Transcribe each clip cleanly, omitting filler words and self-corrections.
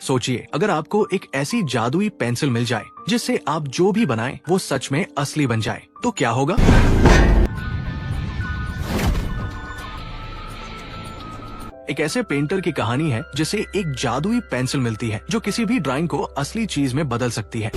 सोचिए, अगर आपको एक ऐसी जादुई पेंसिल मिल जाए जिससे आप जो भी बनाएं वो सच में असली बन जाए, तो क्या होगा? एक ऐसे पेंटर की कहानी है जिसे एक जादुई पेंसिल मिलती है जो किसी भी ड्राइंग को असली चीज में बदल सकती है।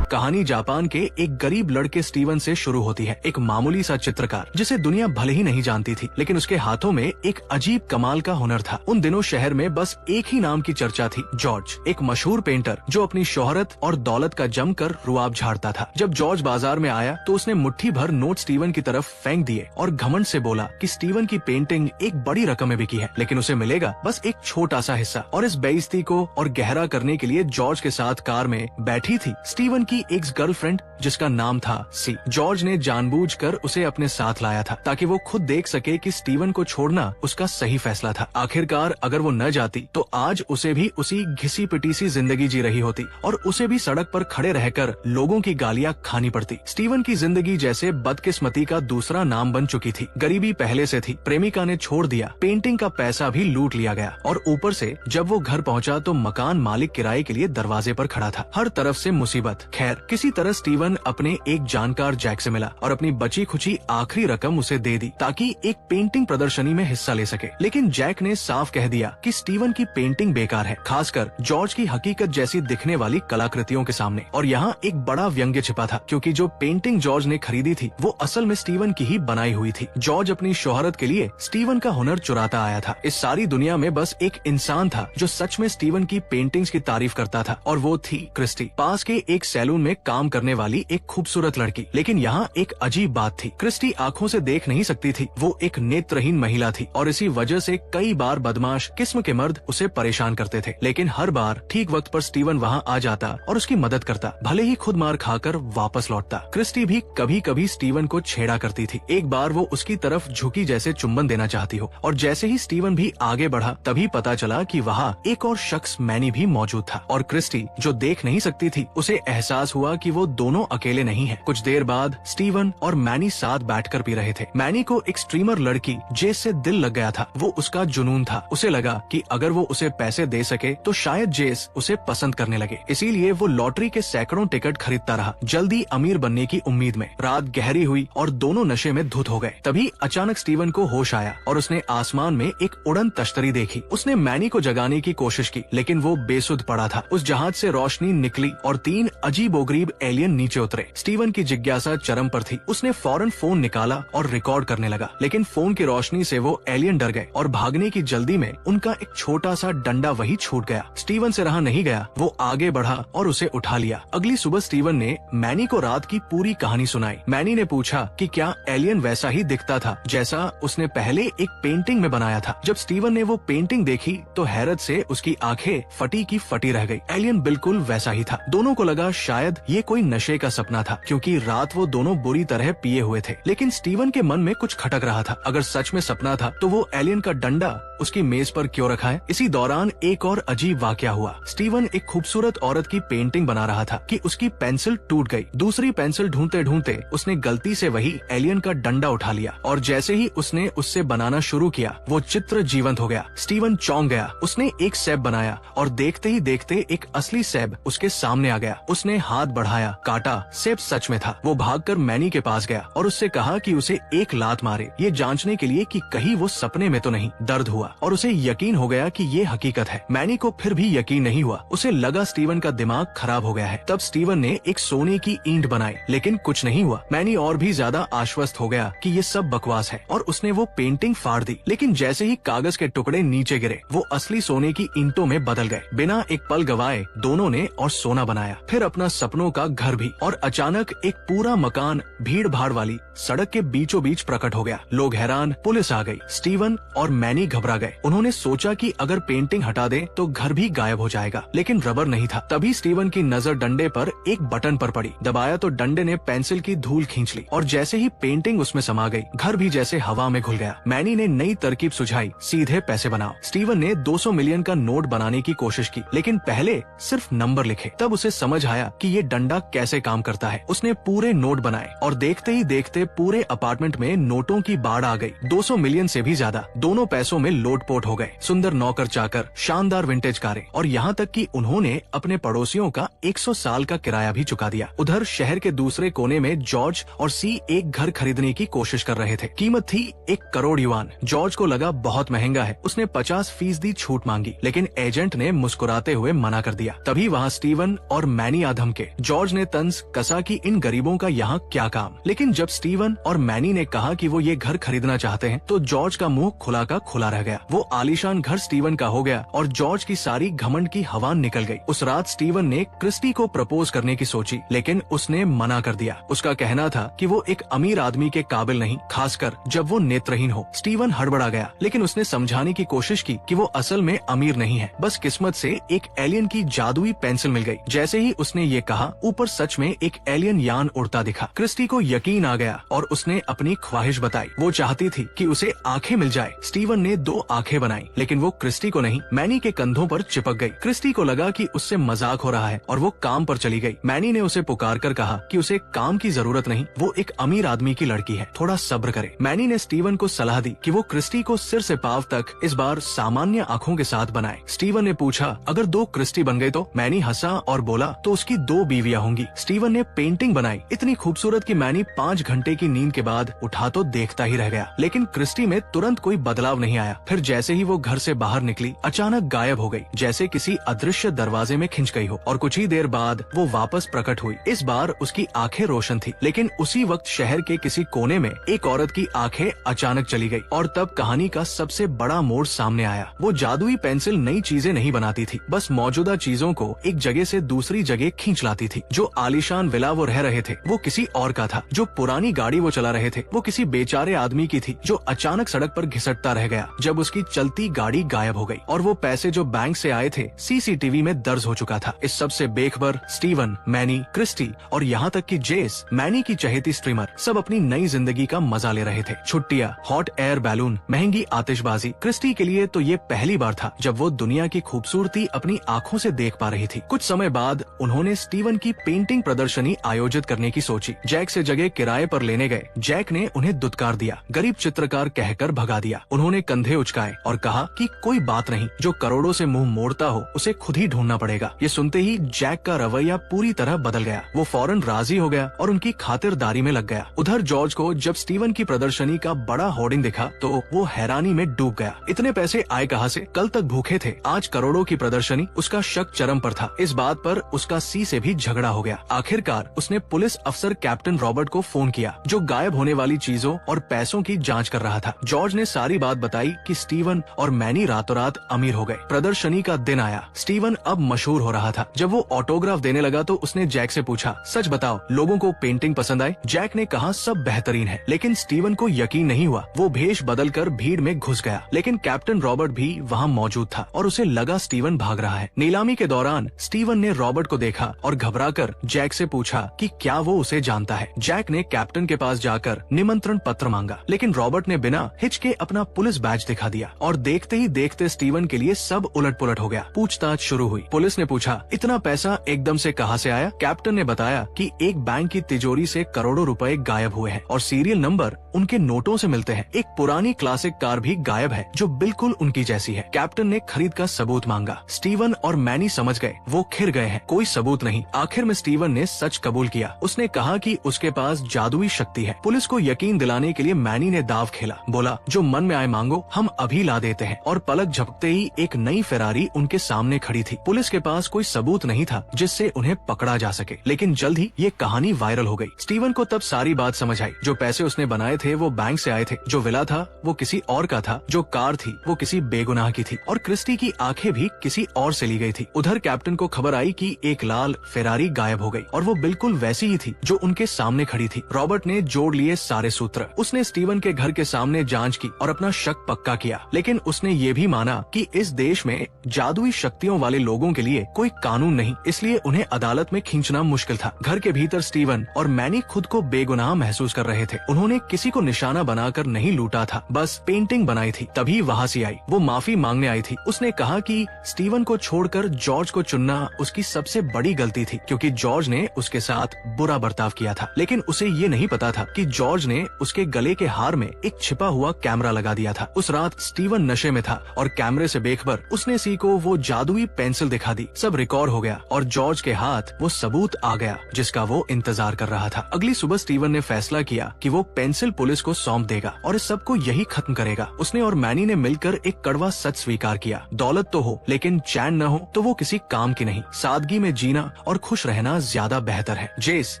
कहानी जापान के एक गरीब लड़के स्टीवन से शुरू होती है। एक मामूली सा चित्रकार जिसे दुनिया भले ही नहीं जानती थी, लेकिन उसके हाथों में एक अजीब कमाल का हुनर था। उन दिनों शहर में बस एक ही नाम की चर्चा थी, जॉर्ज, एक मशहूर पेंटर जो अपनी शोहरत और दौलत का जमकर रुआब झाड़ता था। जब जॉर्ज बाजार में आया तो उसने मुट्ठी भर नोट स्टीवन की तरफ फेंक दिए और घमंड से बोला कि स्टीवन की पेंटिंग एक बड़ी रकम में बिकी है, लेकिन उसे मिलेगा बस एक छोटा सा हिस्सा। और इस बेइज्जती को और गहरा करने के लिए जॉर्ज के साथ कार में बैठी थी स्टीवन की एक्स गर्लफ्रेंड जिसका नाम था सी। जॉर्ज ने जानबूझकर उसे अपने साथ लाया था ताकि वो खुद देख सके कि स्टीवन को छोड़ना उसका सही फैसला था। आखिरकार अगर वो न जाती तो आज उसे भी उसी घिसी पिटी सी जिंदगी जी रही होती और उसे भी सड़क पर खड़े रहकर लोगों की गालियां खानी पड़ती। स्टीवन की जिंदगी जैसे बदकिस्मती का दूसरा नाम बन चुकी थी। गरीबी पहले से थी, प्रेमिका ने छोड़ दिया, पेंटिंग का पैसा भी लूट लिया गया और ऊपर से जब वो घर पहुंचा तो मकान मालिक किराए के लिए दरवाजे पर खड़ा था। हर तरफ से मुसीबत। खैर, किसी तरह स्टीवन अपने एक जानकार जैक से मिला और अपनी बची खुची आखिरी रकम उसे दे दी ताकि एक पेंटिंग प्रदर्शनी में हिस्सा ले सके। लेकिन जैक ने साफ कह दिया कि स्टीवन की पेंटिंग बेकार है, खासकर जॉर्ज की हकीकत जैसी दिखने वाली कलाकृतियों के सामने। और यहाँ एक बड़ा व्यंग्य छिपा था, क्योंकि जो पेंटिंग जॉर्ज ने खरीदी थी वो असल में स्टीवन की ही बनाई हुई थी। जॉर्ज अपनी शोहरत के लिए स्टीवन का हुनर चुराता आया था। इस सारी दुनिया में बस एक इंसान था जो सच में स्टीवन की पेंटिंग्स की तारीफ करता था, और वो थी क्रिस्टी, पास के एक सैलून में काम करने वाली एक खूबसूरत लड़की। लेकिन यहाँ एक अजीब बात थी, क्रिस्टी आंखों से देख नहीं सकती थी, वो एक नेत्रहीन महिला थी और इसी वजह से कई बार बदमाश किस्म के मर्द उसे परेशान करते थे। लेकिन हर बार ठीक वक्त पर स्टीवन वहाँ आ जाता और उसकी मदद करता, भले ही खुद मार खाकर वापस लौटता। क्रिस्टी भी कभी कभी स्टीवन को छेड़ा करती थी। एक बार वो उसकी तरफ झुकी जैसे चुंबन देना चाहती हो, और जैसे ही स्टीवन भी आगे बढ़ा तभी पता चला कि वहाँ एक और शख्स मैनी भी मौजूद था। और क्रिस्टी जो देख नहीं सकती थी, उसे एहसास हुआ कि वो दोनों अकेले नहीं है। कुछ देर बाद स्टीवन और मैनी साथ बैठकर पी रहे थे। मैनी को एक स्ट्रीमर लड़की जेस से दिल लग गया था, वो उसका जुनून था। उसे लगा कि अगर वो उसे पैसे दे सके तो शायद जेस उसे पसंद करने लगे, इसीलिए वो लॉटरी के सैकड़ों टिकट खरीदता रहा, जल्दी अमीर बनने की उम्मीद में। रात गहरी हुई और दोनों नशे में धुत हो गए। तभी अचानक स्टीवन को होश आया और उसने आसमान में एक उड़न तश्तरी देखी। उसने मैनी को जगाने की कोशिश की, लेकिन वो बेसुध पड़ा था। उस जहाज से रोशनी निकली और 3 अजीबोगरीब एलियन नीचे उतरे। स्टीवन की जिज्ञासा चरम पर थी। उसने फौरन फोन निकाला और रिकॉर्ड करने लगा, लेकिन फोन की रोशनी से वो एलियन डर गए और भागने की जल्दी में उनका एक छोटा सा डंडा वही छूट गया। स्टीवन से रहा नहीं गया, वो आगे बढ़ा और उसे उठा लिया। अगली सुबह स्टीवन ने मैनी को रात की पूरी कहानी सुनाई। मैनी ने पूछा कि क्या एलियन वैसा ही दिखता था जैसा उसने पहले एक पेंटिंग में बनाया था। जब स्टीवन ने वो पेंटिंग देखी तो हैरत से उसकी आंखें फटी की फटी रह गई। एलियन बिल्कुल वैसा ही था। दोनों को लगा शायद ये कोई नशे का सपना था, क्योंकि रात वो दोनों बुरी तरह पिए हुए थे। लेकिन स्टीवन के मन में कुछ खटक रहा था। अगर सच में सपना था तो वो एलियन का डंडा उसकी मेज पर क्यों रखा है? इसी दौरान एक और अजीब वाकया हुआ। स्टीवन एक खूबसूरत औरत की पेंटिंग बना रहा था कि उसकी पेंसिल टूट गई। दूसरी पेंसिल ढूंढते ढूंढते उसने गलती से वही एलियन का डंडा उठा लिया, और जैसे ही उसने उससे बनाना शुरू किया वो चित्र जीवंत हो गया। स्टीवन चौंक गया। उसने एक सैब बनाया और देखते ही देखते एक असली सैब उसके सामने आ गया। उसने हाथ बढ़ाया, काटा, सैब सच में था। वो भागकर मैनी के पास गया और उससे कहा कि उसे एक लात मारे, ये जांचने के लिए कि कहीं वो सपने में तो नहीं। दर्द हुआ और उसे यकीन हो गया कि ये हकीकत है। मैनी को फिर भी यकीन नहीं हुआ। उसे लगा स्टीवन का दिमाग खराब हो गया है। तब स्टीवन ने एक सोने की ईंट बनाई, लेकिन कुछ नहीं हुआ। मैनी और भी ज्यादा आश्वस्त हो गया कि ये सब बकवास है और उसने वो पेंटिंग फाड़ दी। लेकिन जैसे ही कागज के टुकड़े नीचे गिरे वो असली सोने की ईंटों में बदल गए। बिना एक पल गवाए दोनों ने और सोना बनाया, फिर अपना सपनों का घर भी। और अचानक एक पूरा मकान भीड़ भाड़ वाली सड़क के बीचों बीच प्रकट हो गया। लोग हैरान, पुलिस आ गई। स्टीवन और मैनी घबरा गए। उन्होंने सोचा कि अगर पेंटिंग हटा दे तो घर भी गायब हो जाएगा, लेकिन रबर नहीं था। तभी स्टीवन की नजर डंडे पर एक बटन पर पड़ी। दबाया तो डंडे ने पेंसिल की धूल खींच ली और जैसे ही पेंटिंग उसमें समा गई, घर भी जैसे हवा में घुल गया। मैनी ने नई तरकीब सुझाई, सीधे पैसे बनाओ। स्टीवन ने 200 मिलियन का नोट बनाने की कोशिश की, लेकिन पहले सिर्फ नंबर लिखे। तब उसे समझ आया बताया कि ये डंडा कैसे काम करता है। उसने पूरे नोट बनाए और देखते ही देखते पूरे अपार्टमेंट में नोटों की बाढ़ आ गई। 200 मिलियन से भी ज्यादा। दोनों पैसों में लोटपोट हो गए। सुंदर नौकर चाकर, शानदार विंटेज कारें और यहाँ तक कि उन्होंने अपने पड़ोसियों का 100 साल का किराया भी चुका दिया। उधर शहर के दूसरे कोने में जॉर्ज और सी एक घर खरीदने की कोशिश कर रहे थे। कीमत थी 1 करोड़ युआन। जॉर्ज को लगा बहुत महंगा है। उसने 50% छूट मांगी, लेकिन एजेंट ने मुस्कुराते हुए मना कर दिया। तभी वहाँ स्टीवन और मैनी आ धमके। जॉर्ज ने तंज कसा कि इन गरीबों का यहाँ क्या काम। लेकिन जब स्टीवन और मैनी ने कहा कि वो ये घर खरीदना चाहते हैं तो जॉर्ज का मुंह खुला का खुला रह गया। वो आलीशान घर स्टीवन का हो गया और जॉर्ज की सारी घमंड की हवा निकल गई। उस रात स्टीवन ने क्रिस्टी को प्रपोज करने की सोची, लेकिन उसने मना कर दिया। उसका कहना था कि वो एक अमीर आदमी के काबिल नहीं, खासकर जब वो नेत्रहीन हो। स्टीवन हड़बड़ा गया, लेकिन उसने समझाने की कोशिश की कि वो असल में अमीर नहीं है, बस किस्मत से एक एलियन की जादुई पेंसिल मिल गई। जैसे ही उसने ये कहा, ऊपर सच में एक एलियन यान उड़ता दिखा। क्रिस्टी को यकीन आ गया और उसने अपनी ख्वाहिश बताई। वो चाहती थी कि उसे आंखें मिल जाए। स्टीवन ने 2 आंखें बनाई, लेकिन वो क्रिस्टी को नहीं, मैनी के कंधों पर चिपक गई। क्रिस्टी को लगा कि उससे मजाक हो रहा है और वो काम पर चली गई। मैनी ने उसे पुकार कर कहा कि उसे काम की जरूरत नहीं, वो एक अमीर आदमी की लड़की है, थोड़ा सब्र करे। मैनी ने स्टीवन को सलाह दी कि वो क्रिस्टी को सिर से पांव तक इस बार सामान्य आंखों के साथ बनाए। स्टीवन ने पूछा, अगर 2 क्रिस्टी बन गए तो? मैनी हंसा और बोला, तो उसकी 2 बीवियां होंगी। स्टीवन ने पेंटिंग बनाई, इतनी खूबसूरत कि मैनी 5 घंटे की नींद के बाद उठा तो देखता ही रह गया। लेकिन क्रिस्टी में तुरंत कोई बदलाव नहीं आया। फिर जैसे ही वो घर से बाहर निकली, अचानक गायब हो गई, जैसे किसी अदृश्य दरवाजे में खिंच गई हो। और कुछ ही देर बाद वो वापस प्रकट हुई। इस बार उसकी आंखें रोशन थी, लेकिन उसी वक्त शहर के किसी कोने में एक औरत की आंखें अचानक चली गई। और तब कहानी का सबसे बड़ा मोड़ सामने आया। वो जादुई पेंसिल नई चीजें नहीं बनाती थी, बस मौजूदा चीजों को एक जगह से दूसरी जगह खींच लाती थी। जो आलीशान विला वो रह रहे थे, वो किसी और का था। जो पुरानी गाड़ी वो चला रहे थे, वो किसी बेचारे आदमी की थी, जो अचानक सड़क पर घिसटता रह गया जब उसकी चलती गाड़ी गायब हो गई। और वो पैसे जो बैंक से आए थे, सीसीटीवी में दर्ज हो चुका था। इस सबसे बेखबर स्टीवन, मैनी, क्रिस्टी और यहाँ तक कि जेस, मैनी की चहेती स्ट्रीमर, सब अपनी नई जिंदगी का मजा ले रहे थे। छुट्टियां, हॉट एयर बैलून, महंगी आतिशबाजी। क्रिस्टी के लिए तो ये पहली बार था जब वो दुनिया की खूबसूरती अपनी आंखों से देख पा रही थी। कुछ समय बाद उन्होंने स्टीवन की पेंटिंग प्रदर्शनी आयोजित करने की सोची। जैक से जगह किराए पर लेने गए। जैक ने उन्हें दुत्कार दिया, गरीब चित्रकार कहकर भगा दिया। उन्होंने कंधे उचकाए और कहा कि कोई बात नहीं, जो करोड़ों से मुंह मोड़ता हो उसे खुद ही ढूंढना पड़ेगा। ये सुनते ही जैक का रवैया पूरी तरह बदल गया। वो फौरन राजी हो गया और उनकी खातिरदारी में लग गया। उधर जॉर्ज को जब स्टीवन की प्रदर्शनी का बड़ा होर्डिंग दिखा तो वो हैरानी में डूब गया। इतने पैसे आए कहाँ से? कल तक भूखे थे, आज करोड़ों की प्रदर्शनी। उसका शक चरम पर था। इस बात पर उसका सी से भी झगड़ा हो गया। आखिरकार उसने पुलिस अफसर कैप्टन रॉबर्ट को फोन किया, जो गायब होने वाली चीजों और पैसों की जांच कर रहा था। जॉर्ज ने सारी बात बताई कि स्टीवन और मैनी रातों रात अमीर हो गए। प्रदर्शनी का दिन आया। स्टीवन अब मशहूर हो रहा था। जब वो ऑटोग्राफ देने लगा तो उसने जैक से पूछा, सच बताओ, लोगों को पेंटिंग पसंद आई? जैक ने कहा, सब बेहतरीन है। लेकिन स्टीवन को यकीन नहीं हुआ। वो भेष बदलकर भीड़ में घुस गया। लेकिन कैप्टन रॉबर्ट भी वहाँ मौजूद था और उसे लगा स्टीवन भाग रहा है। नीलामी के दौरान स्टीवन ने रॉबर्ट को देखा और घबराकर जैक से पूछा कि क्या वो उसे जानता है। जैक ने कैप्टन के पास जाकर निमंत्रण पत्र मांगा, लेकिन रॉबर्ट ने बिना हिचके अपना पुलिस बैज दिखा दिया। और देखते ही देखते स्टीवन के लिए सब उलट पुलट हो गया। पूछताछ शुरू हुई। पुलिस ने पूछा, इतना पैसा एकदम से कहाँ से आया? कैप्टन ने बताया कि एक बैंक की तिजोरी से करोड़ों रुपए गायब हुए हैं और सीरियल नंबर उनके नोटों से मिलते हैं। एक पुरानी क्लासिक कार भी गायब है जो बिल्कुल उनकी जैसी है। कैप्टन ने खरीद का सबूत मांगा। स्टीवन और मैनी समझ गए, वो खिर गए हैं, कोई सबूत नहीं। आखिर में स्टीवन ने सच कबूल किया। उसने कहा कि उसके पास जादुई शक्ति है। पुलिस को यकीन दिलाने के लिए मैनी ने दाव खेला। बोला, जो मन में आए मांगो, हम अभी ला देते हैं। और पलक झपकते ही एक नई फेरारी उनके सामने खड़ी थी। पुलिस के पास कोई सबूत नहीं था जिससे उन्हें पकड़ा जा सके, लेकिन जल्द ही ये कहानी वायरल हो गई। स्टीवन को तब सारी बात समझ आई। जो पैसे उसने बनाए थे वो बैंक से आए थे, जो विला था वो किसी और का था, जो कार थी वो किसी बेगुनाह की थी, और क्रिस्टी की आंखें भी किसी और से ली गई थी। उधर कैप्टन को खबर आई कि एक लाल फेरारी गायब हो गई और वो बिल्कुल वैसी ही थी जो उनके सामने खड़ी थी। रॉबर्ट ने जोड़ लिए सारे सूत्र। उसने स्टीवन के घर के सामने जांच की और अपना शक पक्का किया, लेकिन उसने ये भी माना कि इस देश में जादुई शक्तियों वाले लोगों के लिए कोई कानून नहीं, इसलिए उन्हें अदालत में खींचना मुश्किल था। घर के भीतर स्टीवन और मैनी खुद को बेगुनाह महसूस कर रहे थे। उन्होंने किसी को निशाना बनाकर नहीं लूटा था, बस पेंटिंग बनाई थी। तभी वहाँ से आई, वो माफी मांगने आई थी। उसने कहा कि स्टीवन को छोड़कर जॉर्ज को चुनना उसकी सबसे बड़ी गलती थी, क्योंकि जॉर्ज ने उसके साथ बुरा बर्ताव किया था। लेकिन उसे ये नहीं पता था कि जॉर्ज ने उसके गले के हार में एक छिपा हुआ कैमरा लगा दिया था। उस रात स्टीवन नशे में था और कैमरे से देखकर उसने सी को वो जादुई पेंसिल दिखा दी। सब रिकॉर्ड हो गया और जॉर्ज के हाथ वो सबूत आ गया जिसका वो इंतजार कर रहा था। अगली सुबह स्टीवन ने फैसला किया कि वो पेंसिल पुलिस को सौंप देगा और इस सब को यही खत्म करेगा। उसने और मैनी ने मिलकर एक कड़वा सच स्वीकार किया, दौलत तो हो लेकिन चैन न हो तो वो किसी काम की नहीं। सादगी में जीना और खुश रहना ज्यादा बेहतर है। जेस,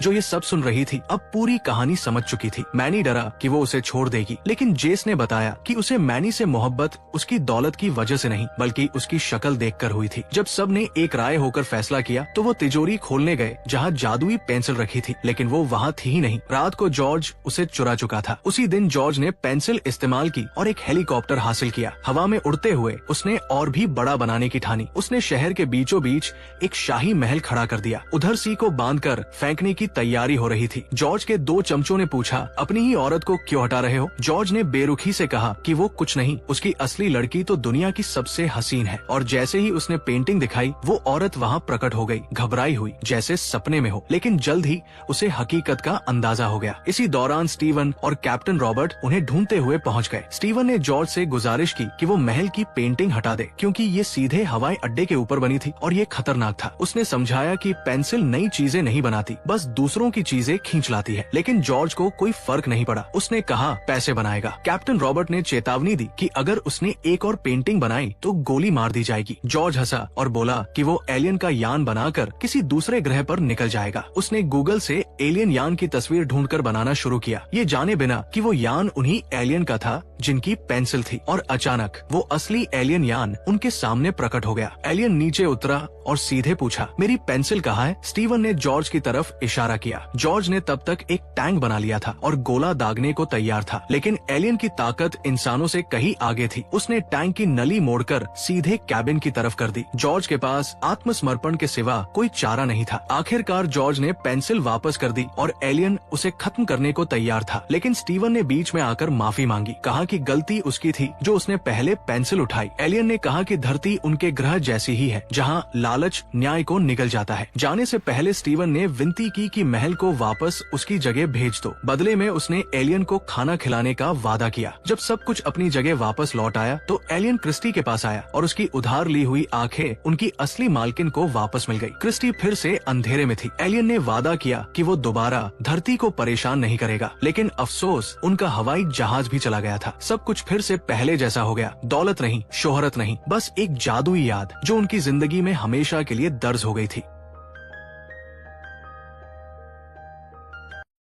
जो ये सब सुन रही थी, अब पूरी कहानी समझ चुकी थी। मैनी डरा कि वो उसे छोड़ देगी, लेकिन जेस ने बताया कि उसे मैनी से मोहब्बत उसकी दौलत की वजह से नहीं बल्कि उसकी शक्ल देखकर हुई थी। जब सब ने एक राय होकर फैसला किया तो वो तिजोरी खोलने गए जहाँ जादुई पेंसिल रखी थी, लेकिन वो वहाँ थी ही नहीं। रात को जॉर्ज उसे चुरा चुका था। उसी दिन जॉर्ज ने पेंसिल इस्तेमाल की और एक हेलीकॉप्टर हासिल किया। हवा में उड़ते हुए उसने और भी बड़ा बनाने की ठानी। उसने शहर के बीचों बीच एक शाही महल खड़ा कर दिया। उधर सी को बांधकर फेंकने की तैयारी हो रही थी। जॉर्ज के दो चमचों ने पूछा, अपनी ही औरत को क्यों हटा रहे हो? जॉर्ज ने बेरुखी से कहा कि वो कुछ नहीं, उसकी असली लड़की तो दुनिया की सबसे हसीन है। और जैसे ही उसने पेंटिंग दिखाई वो औरत वहाँ प्रकट हो गई, घबराई हुई जैसे सपने में हो, लेकिन जल्द ही उसे हकीकत का अंदाजा हो गया। इसी दौरान स्टीवन और कैप्टन रॉबर्ट उन्हें ढूंढते हुए पहुँच गए। स्टीवन ने जॉर्ज से गुजारिश की कि वो महल की पेंटिंग हटा दे, क्योंकि ये सीधे हवाई अड्डे के ऊपर बनी थी और ये खतरनाक था। उसने समझाया कि पेंसिल नई चीजें नहीं बनाती, बस दूसरों की चीजें खींच लाती है। लेकिन जॉर्ज को कोई फर्क नहीं पड़ा। उसने कहा पैसे बनाएगा। कैप्टन रॉबर्ट ने चेतावनी दी कि अगर उसने एक और पेंटिंग बनाई तो गोली मार दी जाएगी। जॉर्ज हंसा और बोला कि वो एलियन का यान बनाकर किसी दूसरे ग्रह पर निकल जाएगा। उसने गूगल से एलियन यान की तस्वीर ढूंढकर बनाना शुरू किया, ये जाने बिना कि वो यान उन्हीं एलियन का था जिनकी पेंसिल थी। और अचानक वो असली एलियन यान उनके सामने प्रकट हो गया। एलियन नीचे उतरा और सीधे पूछा, मेरी पेंसिल कहाँ है? स्टीवन ने जॉर्ज की तरफ इशारा किया। जॉर्ज ने तब तक एक टैंक बना लिया था और गोला दागने को तैयार था, लेकिन एलियन की ताकत इंसानों से कहीं आगे थी। उसने टैंक की नली मोड़कर सीधे कैबिन की तरफ कर दी। जॉर्ज के पास आत्मसमर्पण के सिवा कोई चारा नहीं था। आखिरकार जॉर्ज ने पेंसिल वापस कर दी और एलियन उसे खत्म करने को तैयार था, लेकिन स्टीवन ने बीच में आकर माफी मांगी, कहा कि गलती उसकी थी जो उसने पहले पेंसिल उठाई। एलियन ने कहा कि धरती उनके ग्रह जैसी ही है जहाँ लालच न्याय को निगल जाता है। जाने से पहले स्टीवन ने विनती की कि महल को वापस उसकी जगह भेज दो। बदले में उसने एलियन को खाना खिलाने का वादा किया। जब सब कुछ अपनी जगह वापस लौट आया तो एलियन क्रिस्टी के पास आया और उसकी उधार ली हुई आंखें उनकी असली मालकिन को वापस मिल गई। क्रिस्टी फिर से अंधेरे में थी। एलियन ने वादा किया कि वो दोबारा धरती को परेशान नहीं करेगा, लेकिन अफसोस उनका हवाई जहाज भी चला गया था। सब कुछ फिर से पहले जैसा हो गया। दौलत नहीं, शोहरत नहीं, बस एक जादुई याद जो उनकी जिंदगी में हमेशा के लिए दर्ज हो गई थी।